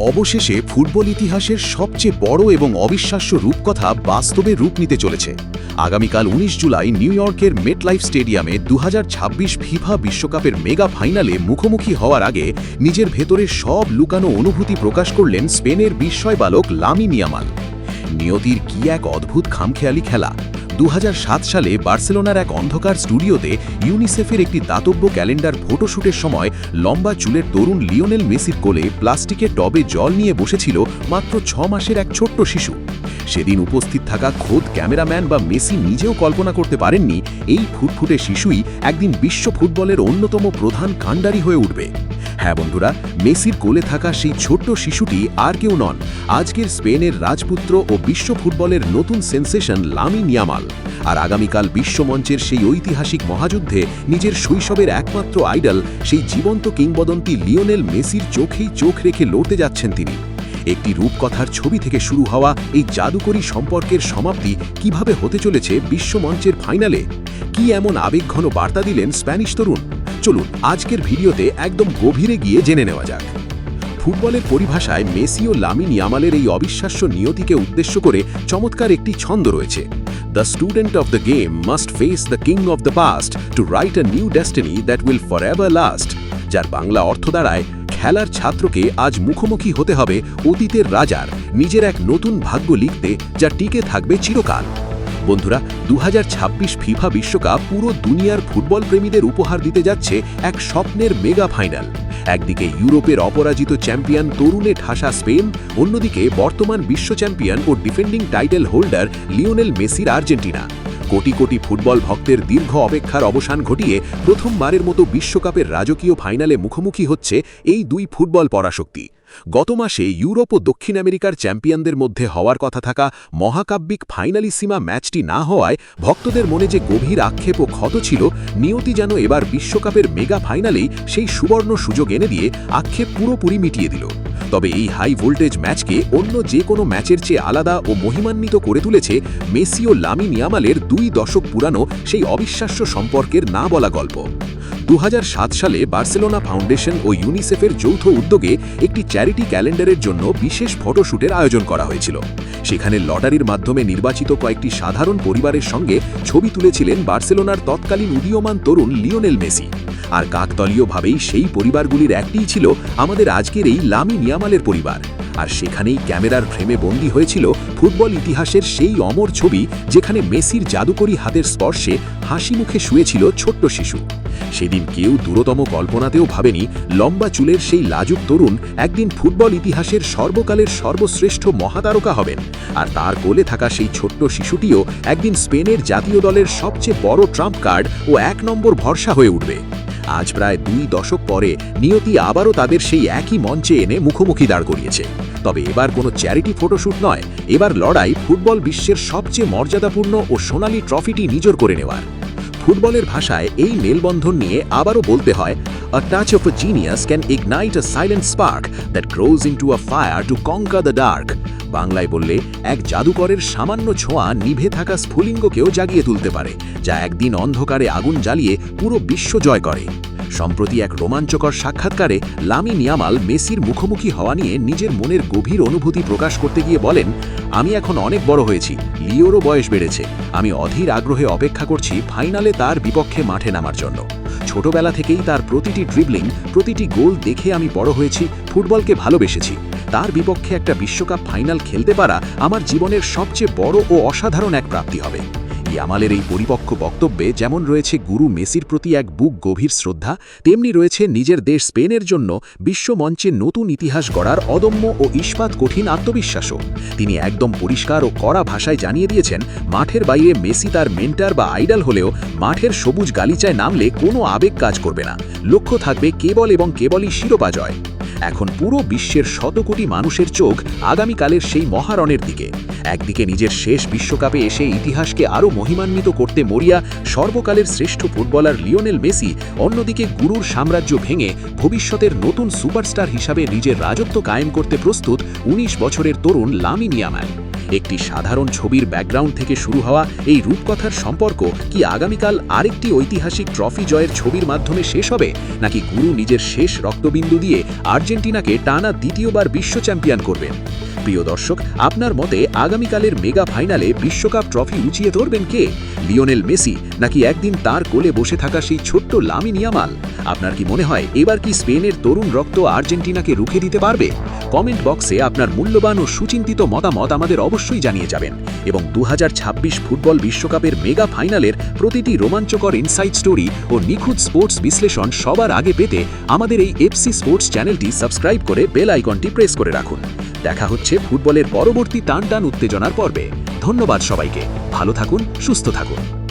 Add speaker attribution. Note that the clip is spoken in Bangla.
Speaker 1: অবশেষে ফুটবল ইতিহাসের সবচেয়ে বড় এবং অবিশ্বাস্য রূপকথা বাস্তবে রূপ নিতে চলেছে। আগামীকাল ১৯ জুলাই নিউ ইয়র্কের মেটলাইফ স্টেডিয়ামে ২০২৬ ফিফা বিশ্বকাপের মেগা ফাইনালে মুখোমুখি হওয়ার আগে নিজের ভেতরের সব লুকানো অনুভূতি প্রকাশ করলেন স্পেনের বিস্ময় বালক লামিন ইয়ামাল। নিয়তির কি এক অদ্ভুত খামখেয়ালি খেলা! ২০০৭ সালে বার্সেলোনার এক অন্ধকার স্টুডিওতে ইউনিসেফের একটি দাতব্য ক্যালেন্ডার ফটোশ্যুটের সময় লম্বা চুলের তরুণ লিওনেল মেসির কোলে প্লাস্টিকের টবে জল নিয়ে বসেছিল মাত্র ৬ মাসের এক ছোট্ট শিশু। সেদিন উপস্থিত থাকা খোদ ক্যামেরাম্যান বা মেসি নিজেও কল্পনা করতে পারেননি এই ফুটফুটে শিশুই একদিন বিশ্ব ফুটবলের অন্যতম প্রধান কাণ্ডারি হয়ে উঠবে। হ্যাঁ বন্ধুরা, মেসির কোলে থাকা সেই ছোট্ট শিশুটি আর কেউ নন, আজকের স্পেনের রাজপুত্র ও বিশ্ব ফুটবলের নতুন সেন্সেশন লামিন ইয়ামাল। আর আগামীকাল বিশ্বমঞ্চের সেই ঐতিহাসিক মহাযুদ্ধে নিজের শৈশবের একমাত্র আইডল, সেই জীবন্ত কিংবদন্তি লিওনেল মেসির চোখেই চোখ রেখে লড়তে যাচ্ছেন তিনি। একটি রূপকথার ছবি থেকে শুরু হওয়া এই জাদুকরী সম্পর্কের সমাপ্তি কিভাবে হতে চলেছে বিশ্বমঞ্চের ফাইনালে? কি এমন আবেগঘন বার্তা দিলেন স্প্যানিশ তরুণ? চলুন আজকের ভিডিওতে একদম গভীরে গিয়ে জেনে নেওয়া যাক। ফুটবলের পরিভাষায় মেসি ও লামিন ইয়ামালের এই অবিশ্বাস্য নিয়তিকে উদ্দেশ্য করে চমৎকার একটি ছন্দ রয়েছে। The student of the game must face the king of the past to write a new destiny that will forever last. যার বাংলা অর্থ দাঁড়ায়, খেলার ছাত্রকে আজ মুখোমুখি হতে হবে অতীতের রাজার, নিজের এক নতুন ভাগ্য লিখতে যা টিকে থাকবে চিরকাল। বন্ধুরা, ২০২৬ ফিফা বিশ্বকাপ পুরো দুনিয়ার ফুটবল প্রেমীদের উপহার দিতে যাচ্ছে এক স্বপ্নের মেগা ফাইনাল। একদিকে ইউরোপের অপরাজিত চ্যাম্পিয়ন তরুণে ঠাসা স্পেন, অন্যদিকে বর্তমান বিশ্ব চ্যাম্পিয়ন ও ডিফেন্ডিং টাইটেল হোল্ডার লিওনেল মেসির আর্জেন্টিনা। কোটি কোটি ফুটবল ভক্তের দীর্ঘ অপেক্ষার অবসান ঘটিয়ে প্রথমবারের মতো বিশ্বকাপের রাজকীয় ফাইনালে মুখোমুখি হচ্ছে এই দুই ফুটবল পরাশক্তি। গত মাসে ইউরোপ ও দক্ষিণ আমেরিকার চ্যাম্পিয়নদের মধ্যে হওয়ার কথা থাকা মহাকাব্যিক ফাইনালিসিমা ম্যাচটি না হওয়ায় ভক্তদের মনে যে গভীর আক্ষেপ ও ক্ষত ছিল, নিয়তি যেন এবার বিশ্বকাপের মেগা ফাইনালেই সেই সুবর্ণ সুযোগ এনে দিয়ে আক্ষেপ পুরোপুরি মিটিয়ে দিল। তবে এই হাই ভোল্টেজ ম্যাচকে অন্য যে কোনো ম্যাচের চেয়ে আলাদা ও মহিমান্বিত করে তুলেছে মেসি ও লামিন ইয়ামালের ২ দশক পুরানো সেই অবিশ্বাস্য সম্পর্কের না বলা গল্প। ২০০৭ সালে বার্সেলোনা ফাউন্ডেশন ও ইউনিসেফের যৌথ উদ্যোগে একটি চ্যারিটি ক্যালেন্ডারের জন্য বিশেষ ফটোশ্যুটের আয়োজন করা হয়েছিল। সেখানে লটারির মাধ্যমে নির্বাচিত কয়েকটি সাধারণ পরিবারের সঙ্গে ছবি তুলেছিলেন বার্সেলোনার তৎকালীন উদীয়মান তরুণ লিওনেল মেসি। আর কাকতলীয়ভাবেই সেই পরিবারগুলির একটিই ছিল আমাদের আজকের এই লামিন ইয়ামালের পরিবার। আর সেখানেই ক্যামেরার ফ্রেমে বন্দী হয়েছিল ফুটবল ইতিহাসের সেই অমর ছবি, যেখানে মেসির জাদুকরী হাতের স্পর্শে হাসি মুখে শুয়েছিল ছোট্ট শিশু। সেদিন কেউ দূরতম কল্পনাতেও ভাবেনি লম্বা চুলের সেই লাজুক তরুণ একদিন ফুটবল ইতিহাসের সর্বকালের সর্বশ্রেষ্ঠ মহাতারকা হবেন। আর তার কোলে থাকা সেই ছোট্ট শিশুটিও একদিন স্পেনের জাতীয় দলের সবচেয়ে বড় ট্রাম্প কার্ড ও ১ নম্বর ভরসা হয়ে উঠবে। আজ প্রায় ২ দশক পরে নিয়তি আবারও তাদের সেই একই মঞ্চে এনে মুখোমুখি দাঁড় করিয়েছে। তবে এবার কোনো চ্যারিটি ফটোশ্যুট নয়, এবার লড়াই ফুটবল বিশ্বের সবচেয়ে মর্যাদাপূর্ণ ও সোনালী ট্রফিটি নিজর করে নেওয়ার। ফুটবলের ভাষায় এই মেলবন্ধন নিয়ে আবারও বলতে হয়, A touch of a genius can ignite a silent spark that grows into a fire to conquer the dark. বাংলায় বললে, এক জাদুকরের সামান্য ছোঁয়া নিভে থাকা স্ফুলিঙ্গকেও জাগিয়ে তুলতে পারে, যা একদিন অন্ধকারে আগুন জ্বালিয়ে পুরো বিশ্ব জয় করে। সম্প্রতি এক রোমাঞ্চকর সাক্ষাৎকারে লামিন ইয়ামাল মেসির মুখোমুখি হওয়া নিয়ে নিজের মনের গভীর অনুভূতি প্রকাশ করতে গিয়ে বলেন, আমি এখন অনেক বড় হয়েছি, লিওরও বয়স বেড়েছে, আমি অধীর আগ্রহে অপেক্ষা করছি ফাইনালে তার বিপক্ষে মাঠে নামার জন্য। ছোটবেলা থেকেই তার প্রতিটি ড্রিবলিং, প্রতিটি গোল দেখে আমি বড় হয়েছি, ফুটবলকে ভালোবেসেছি। তার বিপক্ষে একটা বিশ্বকাপ ফাইনাল খেলতে পারা আমার জীবনের সবচেয়ে বড় ও অসাধারণ এক প্রাপ্তি হবে। ইয়ামালের এই পরিপক্ক বক্তব্যে যেমন রয়েছে গুরু মেসির প্রতি এক বুক গভীর শ্রদ্ধা, তেমনি রয়েছে নিজের দেশ স্পেনের জন্য বিশ্বমঞ্চে নতুন ইতিহাস গড়ার অদম্য ও ইস্পাত কঠিন আত্মবিশ্বাসও। তিনি একদম পরিষ্কার ও কড়া ভাষায় জানিয়ে দিয়েছেন, মাঠের বাইরে মেসি তার মেন্টার বা আইডল হলেও মাঠের সবুজ গালিচায় নামলে কোনো আবেগ কাজ করবে না, লক্ষ্য থাকবে কেবল এবং কেবলই শিরোপা জয়। এখন পুরো বিশ্বের শত কোটি মানুষের চোখ আগামীকালের সেই মহারণের দিকে। একদিকে নিজের শেষ বিশ্বকাপে এসে ইতিহাসকে আরও মহিমান্বিত করতে মরিয়া সর্বকালের শ্রেষ্ঠ ফুটবলার লিওনেল মেসি, অন্যদিকে গুরুর সাম্রাজ্য ভেঙে ভবিষ্যতের নতুন সুপারস্টার হিসাবে নিজের রাজত্ব কায়েম করতে প্রস্তুত ১৯ বছরের তরুণ লামিন ইয়ামাল। একটি সাধারণ ছবির ব্যাকগ্রাউন্ড থেকে শুরু হওয়া এই রূপকথার সম্পর্ক কি আগামীকাল আরেকটি ঐতিহাসিক ট্রফি জয়ের ছবির মাধ্যমে শেষ হবে, নাকি গুরু নিজের শেষ রক্তবিন্দু দিয়ে আর্জেন্টিনাকে টানা দ্বিতীয়বার বিশ্ব চ্যাম্পিয়ন করবেন? প্রিয় দর্শক, আপনার মতে আগামীকালের মেগা ফাইনালে বিশ্বকাপ ট্রফি উঁচিয়ে ধরবেন কে? লিওনেল মেসি, নাকি একদিন তার কোলে বসে থাকা সেই ছোট্ট লামিন ইয়ামাল? আপনার কি মনে হয় এবার কি স্পেনের তরুণ রক্ত আর্জেন্টিনাকে রুখে দিতে পারবে? কমেন্ট বক্সে আপনার মূল্যবান ও সুচিন্তিত মতামত আমাদের অবশ্যই জানিয়ে যাবেন এবং 2026 ফুটবল বিশ্বকাপের মেগা ফাইনালের প্রতিটি রোমাঞ্চকর ইনসাইড স্টোরি ও নিখুঁত স্পোর্টস বিশ্লেষণ সবার আগে পেতে আমাদের এই এফসি স্পোর্টস চ্যানেলটি সাবস্ক্রাইব করে বেল আইকনটি প্রেস করে রাখুন। দেখা হচ্ছে ফুটবলের পরবর্তী টান টান উত্তেজনার পর্বে। ধন্যবাদ সবাইকে। ভালো থাকুন, সুস্থ থাকুন।